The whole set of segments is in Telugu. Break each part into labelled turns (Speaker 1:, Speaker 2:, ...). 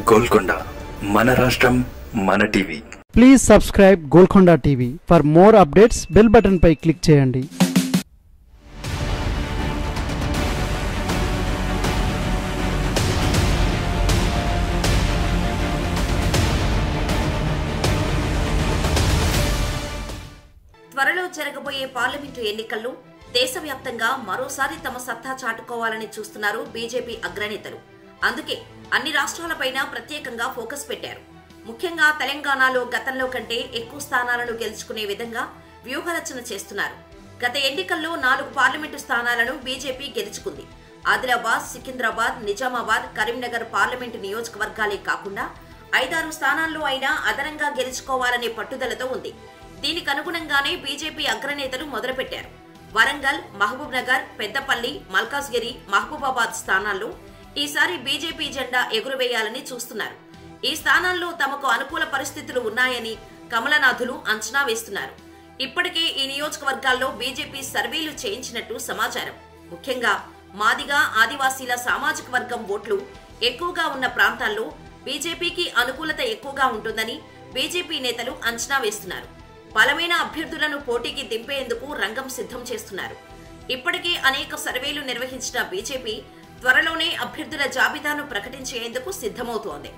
Speaker 1: గోల్కొండ మన రాష్ట్రం మన TV.
Speaker 2: Please subscribe Golconda TV. For more updates bell button పై క్లిక్ చేయండి.
Speaker 3: త్వరలో జరగబోయే పార్లమెంటు ఎన్నికల్లో దేశవ్యాప్తంగా మరోసారి తమ సత్తా చాటుకోవాలని చూస్తున్నారు బీజేపీ అగ్రనేతలు. అందుకే అన్ని రాష్ట్రాలపైన ప్రత్యేకంగా ఫోకస్ పెట్టారు. ముఖ్యంగా తెలంగాణలో గతంలో కంటే ఎక్కువ స్థానాలను గెలుచుకునే విధంగా వ్యూహరచన చేస్తున్నారు. గత ఎన్నికల్లో 4 పార్లమెంటు స్థానాలను బీజేపీ గెలుచుకుంది. ఆదిలాబాద్, సికింద్రాబాద్, నిజామాబాద్, కరీంనగర్ పార్లమెంటు నియోజకవర్గాలే కాకుండా 5-6 స్థానాల్లో అయినా అదనంగా గెలుచుకోవాలనే పట్టుదలతో ఉంది. దీనికి అనుగుణంగానే బీజేపీ అగ్రనేతలు మొదలుపెట్టారు. వరంగల్, మహబూబ్ నగర్, పెద్దపల్లి, మల్కాజ్గిరి, మహబూబాబాద్ స్థానాల్లో ఈసారి బీజేపీ జెండా ఎగురవేయాలని చూస్తున్నారు. ఈ స్థానాల్లో తమకు అనుకూల పరిస్థితులు ఉన్నాయని కమలనాథులు అంచనా వేస్తున్నారు. ఇప్పటికే ఈ నియోజకవర్గాల్లో బీజేపీ సర్వేలు చేయించినట్టు సమాచారం. ముఖ్యంగా మాదిగా, ఆదివాసీల సామాజిక వర్గం ఓట్లు ఎక్కువగా ఉన్న ప్రాంతాల్లో బీజేపీకి అనుకూలత ఎక్కువగా ఉంటుందని బీజేపీ నేతలు అంచనా వేస్తున్నారు. బలమైన అభ్యర్థులను పోటీకి దింపేందుకు రంగం సిద్ధం చేస్తున్నారు. ఇప్పటికే అనేక సర్వేలు నిర్వహించిన బీజేపీ త్వరలోనే అభ్యర్థుల జాబితాను ప్రకటించేందుకు సిద్ధమవుతోంది.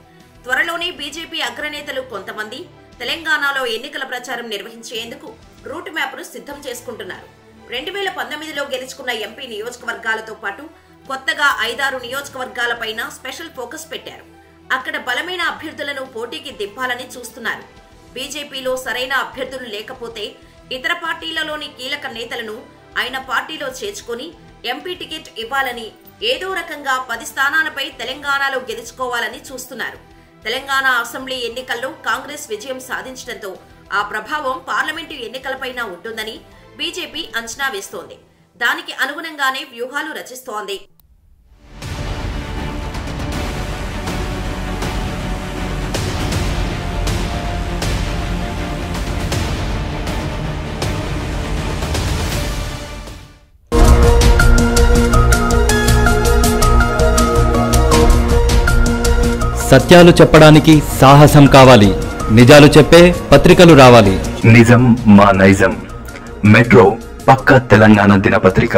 Speaker 3: త్వరలోనే బీజేపీ అగ్రనేతలు కొంతమంది తెలంగాణలో ఎన్నికల ప్రచారం నిర్వహించేందుకు రూట్ మ్యాప్ను సిద్ధం చేసుకుంటున్నారు. 2019లో గెలుచుకున్న ఎంపీ నియోజకవర్గాలతో పాటు కొత్తగా 5-6 నియోజకవర్గాలపైన స్పెషల్ ఫోకస్ పెట్టారు. అక్కడ బలమైన అభ్యర్థులను పోటీకి దింపాలని చూస్తున్నారు. బీజేపీలో సరైన అభ్యర్థులు లేకపోతే ఇతర పార్టీలలోని కీలక నేతలను ఆయన పార్టీలో చేర్చుకుని ఎంపీ టికెట్ ఇవ్వాలని, ఏదో రకంగా 10 స్థానాలపై తెలంగాణలో గెలుచుకోవాలని చూస్తున్నారు. తెలంగాణ అసెంబ్లీ ఎన్నికల్లో కాంగ్రెస్ విజయం సాధించడంతో ఆ ప్రభావం పార్లమెంటు ఎన్నికలపైన ఉంటుందని బీజేపీ అంచనా వేస్తోంది. దానికి అనుగుణంగానే వ్యూహాలు రచిస్తోంది.
Speaker 4: సత్యాలు చెప్పడానికి సాహసం కావాలి. నిజాలు చెప్పే పత్రికలు రావాలి.
Speaker 1: నిజం మా నైజం. మెట్రో పక్క తెలంగాణ దినపత్రిక.